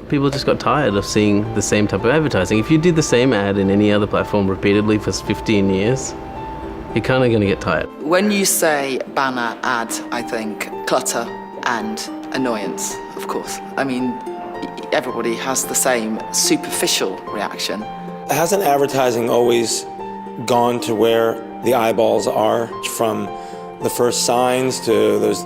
People just got tired of seeing the same type of advertising. If you did the same ad in any other platform repeatedly for 15 years, you're kind of going to get tired. When you say banner ad, I think clutter and annoyance, of course. I mean, everybody has the same superficial reaction. Hasn't advertising always gone to where the eyeballs are, from the first signs to those,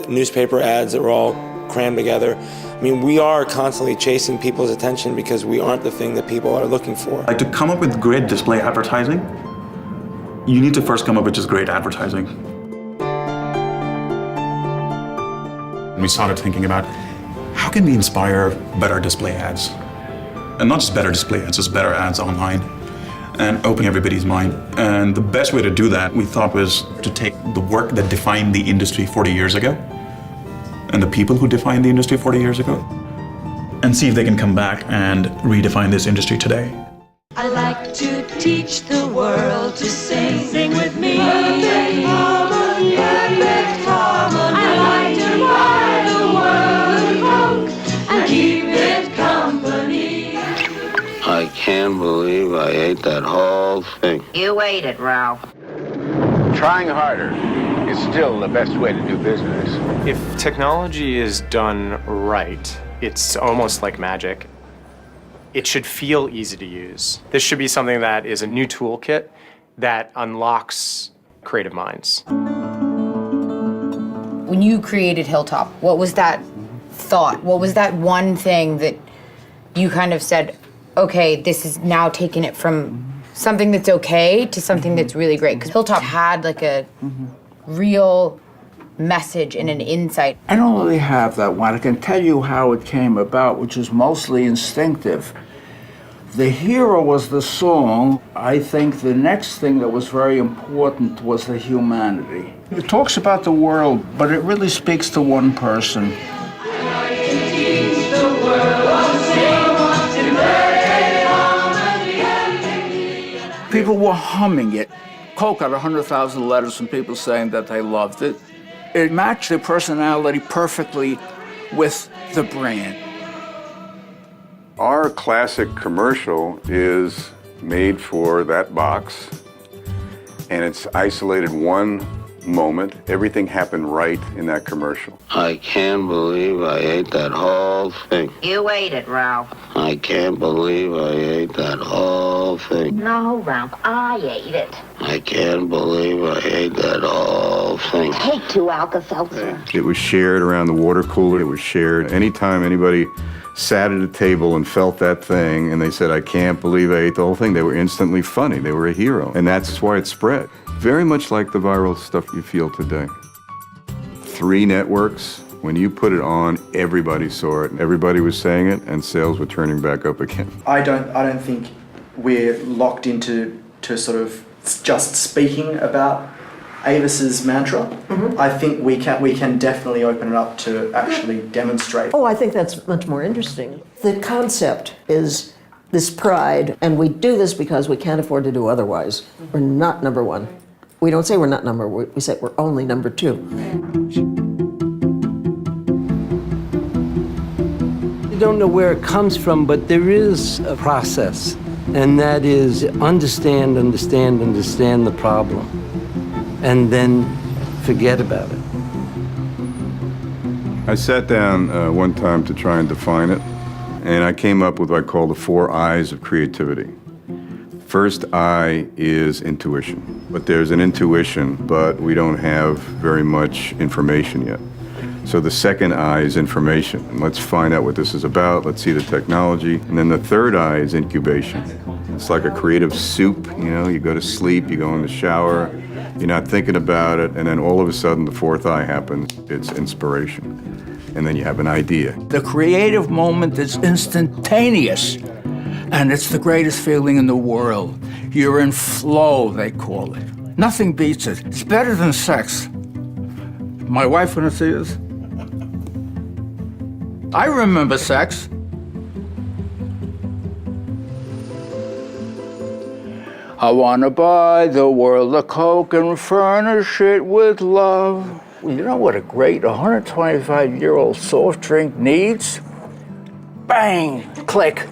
newspaper ads that were all crammed together? I mean, we are constantly chasing people's attention because we aren't the thing that people are looking for. Like, to come up with great display advertising, you need to first come up with just great advertising. And we started thinking about, how can we inspire better display ads? And not just better display ads, just better ads online, and opening everybody's mind. And the best way to do that, we thought, was to take the work that defined the industry 40 years ago, and the people who defined the industry 40 years ago, and see if they can come back and redefine this industry today. I like to teach the world to sing. Sing with me. Perfect harmony. Perfect harmony. I like to buy the world Coke and keep it company. I can't believe I ate that whole thing. You ate it, Ralph. Trying harder is still the best way to do business. If technology is done right, it's almost like magic. It should feel easy to use. This should be something that is a new toolkit that unlocks creative minds. When you created Hilltop, what was that thought? What was that one thing that you kind of said, okay, this is now taking it from something that's okay to something that's really great? Because Hilltop had like a real message and an insight. I don't really have that one. I can tell you how it came about, which is mostly instinctive. The hero was the song. I think the next thing that was very important was the humanity. It talks about the world, but it really speaks to one person. People were humming it. Coke got 100,000 letters from people saying that they loved it. It matched their personality perfectly with the brand. Our classic commercial is made for that box, and it's isolated one moment. Everything happened right in that commercial. I can't believe I ate that whole thing. You ate it, Ralph. I can't believe I ate that whole thing. No, Ralph, I ate it. I can't believe I ate that whole thing. Take 2 Alka-Seltzer. It was shared around the water cooler. It was shared anytime anybody sat at a table and felt that thing and they said, I can't believe I ate the whole thing. They were instantly funny. They were a hero. And that's why it spread. Very much like the viral stuff you feel today. 3 networks. When you put it on, everybody saw it, everybody was saying it, and sales were turning back up again. I don't think we're locked into sort of just speaking about Avis's mantra. I think we can definitely open it up to actually demonstrate. Oh, I think that's much more interesting. The concept is this pride, and we do this because we can't afford to do otherwise. We're not number one. We don't say we're not number one, we say we're only number 2. You don't know where it comes from, but there is a process, and that is understand the problem, and then forget about it. I sat down one time to try and define it, and I came up with what I call the 4 I's of creativity. First I is intuition. But there's an intuition, but we don't have very much information yet. So the second I is information. And let's find out what this is about. Let's see the technology. And then the third I is incubation. It's like a creative soup, you go to sleep, you go in the shower, you're not thinking about it, and then all of a sudden the 4th I happens. It's inspiration. And then you have an idea. The creative moment is instantaneous, and it's the greatest feeling in the world. You're in flow, they call it. Nothing beats it. It's better than sex. My wife wouldn't see this. I remember sex. I want to buy the world a Coke and furnish it with love. You know what a great 125-year-old soft drink needs? bang, click,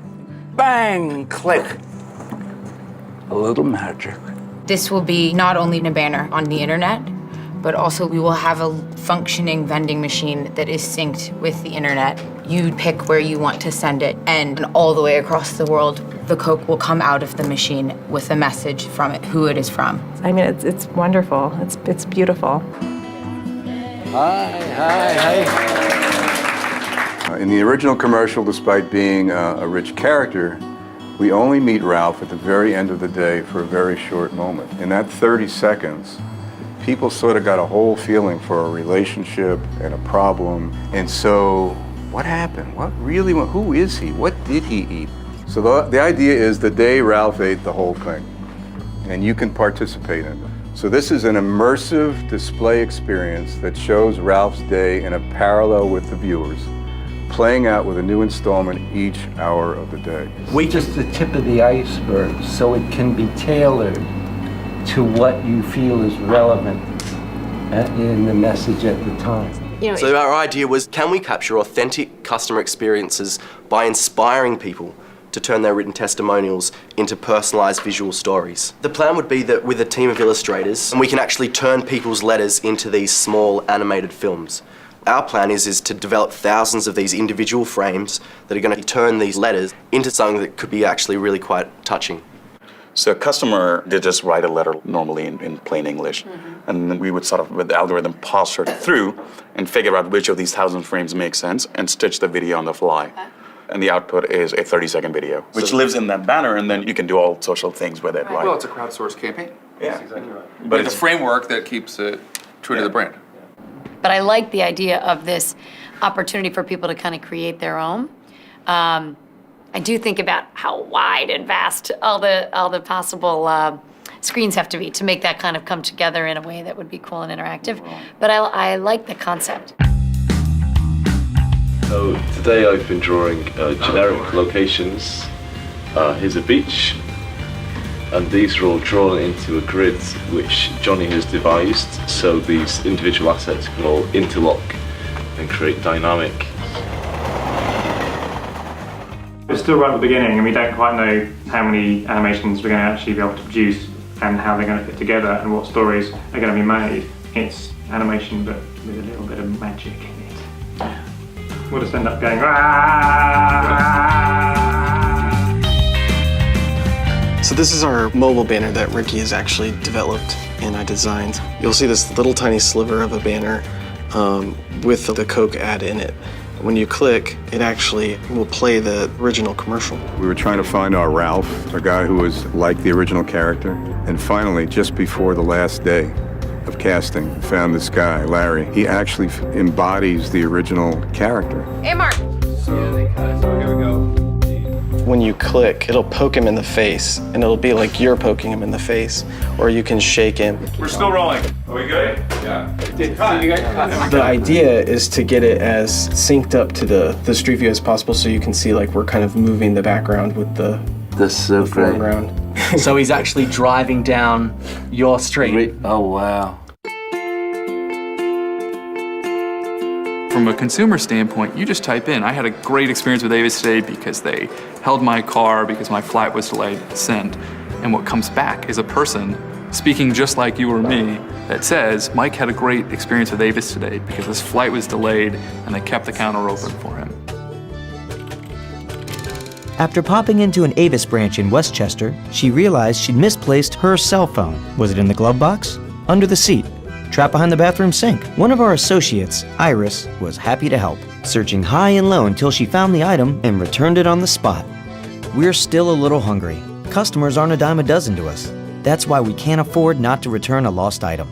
bang, click. A little magic. This will be not only a banner on the internet, but also we will have a functioning vending machine that is synced with the internet. You pick where you want to send it, and all the way across the world, the Coke will come out of the machine with a message from it, who it is from. I mean, it's wonderful. It's beautiful. Hi. In the original commercial, despite being a rich character, we only meet Ralph at the very end of the day for a very short moment. In that 30 seconds, people sort of got a whole feeling for a relationship and a problem. And so, what happened? Who is he? What did he eat? So the idea is the day Ralph ate the whole thing, and you can participate in it. So this is an immersive display experience that shows Ralph's day in a parallel with the viewers, playing out with a new installment each hour of the day. We're just the tip of the iceberg, so it can be tailored to what you feel is relevant in the message at the time. So our idea was, can we capture authentic customer experiences by inspiring people to turn their written testimonials into personalised visual stories? The plan would be that with a team of illustrators, we can actually turn people's letters into these small animated films. Our plan is to develop thousands of these individual frames that are going to turn these letters into something that could be actually really quite touching. So a customer did just write a letter normally in plain English, and then we would sort of, with the algorithm, parse it through and figure out which of these 1,000 frames make sense and stitch the video on the fly. And the output is a 30-second video, which lives in that banner, and then you can do all social things with it, right? Well, it's a crowdsourced campaign. Yeah, That's exactly right. But it's a framework that keeps it true to the brand. But I like the idea of this opportunity for people to kind of create their own. I do think about how wide and vast all the possible screens have to be to make that kind of come together in a way that would be cool and interactive. But I like the concept. So today I've been drawing generic locations. Here's a beach, and these are all drawn into a grid which Johnny has devised, so these individual assets can all interlock and create dynamic. We're still right at the beginning, and we don't quite know how many animations we're going to actually be able to produce and how they're going to fit together and what stories are going to be made. It's animation, but with a little bit of magic in it. We'll just end up going, So this is our mobile banner that Ricky has actually developed and I designed. You'll see this little tiny sliver of a banner with the Coke ad in it. When you click, it actually will play the original commercial. We were trying to find our Ralph, a guy who was like the original character. And finally, just before the last day of casting, we found this guy, Larry. He actually embodies the original character. Hey, Mark. So here we go. When you click, it'll poke him in the face, and it'll be like you're poking him in the face, or you can shake him. We're still rolling. Are we good? Yeah. The idea is to get it as synced up to the street view as possible, so you can see like we're kind of moving the background with the foreground. So he's actually driving down your street. Oh, wow. From a consumer standpoint, you just type in, I had a great experience with Avis today because they held my car because my flight was delayed, send. And what comes back is a person speaking just like you or me that says, Mike had a great experience with Avis today because his flight was delayed and they kept the counter open for him. After popping into an Avis branch in Westchester, she realized she'd misplaced her cell phone. Was it in the glove box? Under the seat? Trapped behind the bathroom sink? One of our associates, Iris, was happy to help, searching high and low until she found the item and returned it on the spot. We're still a little hungry. Customers aren't a dime a dozen to us. That's why we can't afford not to return a lost item.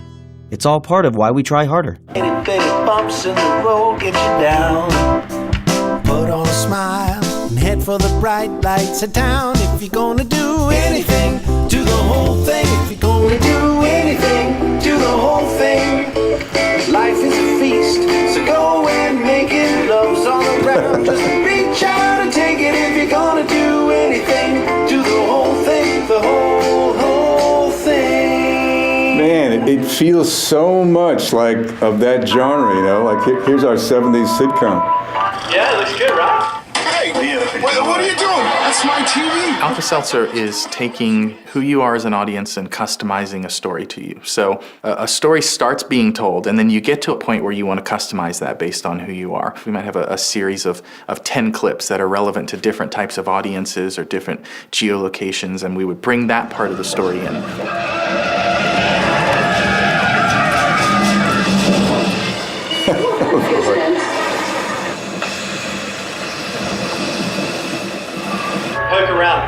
It's all part of why we try harder. Bumps in the road get you down. Put on a smile and head for the bright lights of town. If you're gonna do anything, do the whole thing. If you're gonna do anything, do the whole thing. Life is a feast, so go and make it. Love's all around, just reach out and take it. If you're gonna do anything, do the whole thing, the whole thing. Man, it feels so much like of that genre, you know? Like here's our 70s sitcom. Yeah, looks good, right? Hey, What are you doing? That's my TV. Alka-Seltzer is taking who you are as an audience and customizing a story to you. So a story starts being told, and then you get to a point where you want to customize that based on who you are. We might have a series of 10 clips that are relevant to different types of audiences or different geolocations, and we would bring that part of the story in.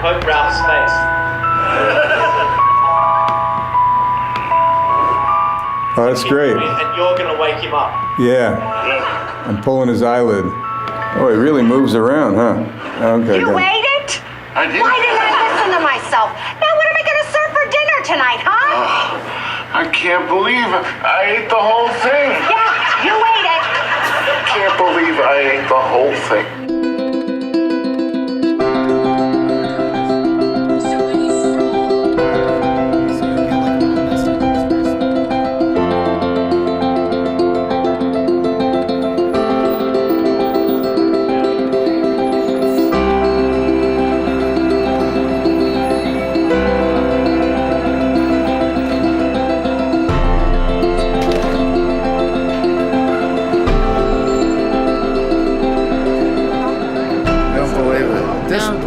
Poke Ralph's face. Oh, that's great. And you're gonna wake him up. Yeah. I'm pulling his eyelid. Oh, he really moves around, huh? Okay. You good. waited? I did. Why didn't I listen to myself? Now what am I going to serve for dinner tonight, huh? I can't believe I ate the whole thing. Yeah, you waited. I can't believe I ate the whole thing.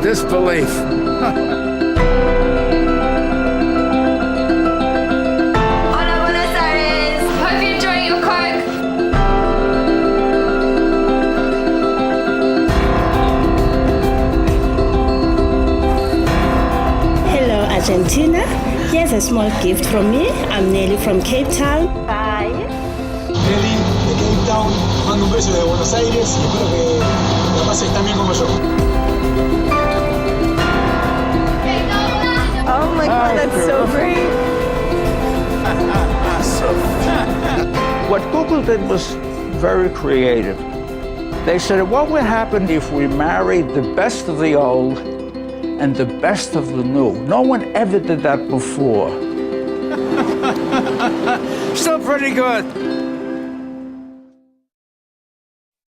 Disbelief. Hola, buenas tardes. Hope you enjoy your Coke. Hello, Argentina. Here's a small gift from me. I'm Nelly from Cape Town. Bye. Nelly de Cape Town, mando un beso de Buenos Aires y espero que la pases tan bien como yo. Oh my God, that's so great. What Google did was very creative. They said, what would happen if we married the best of the old and the best of the new? No one ever did that before. Still pretty good.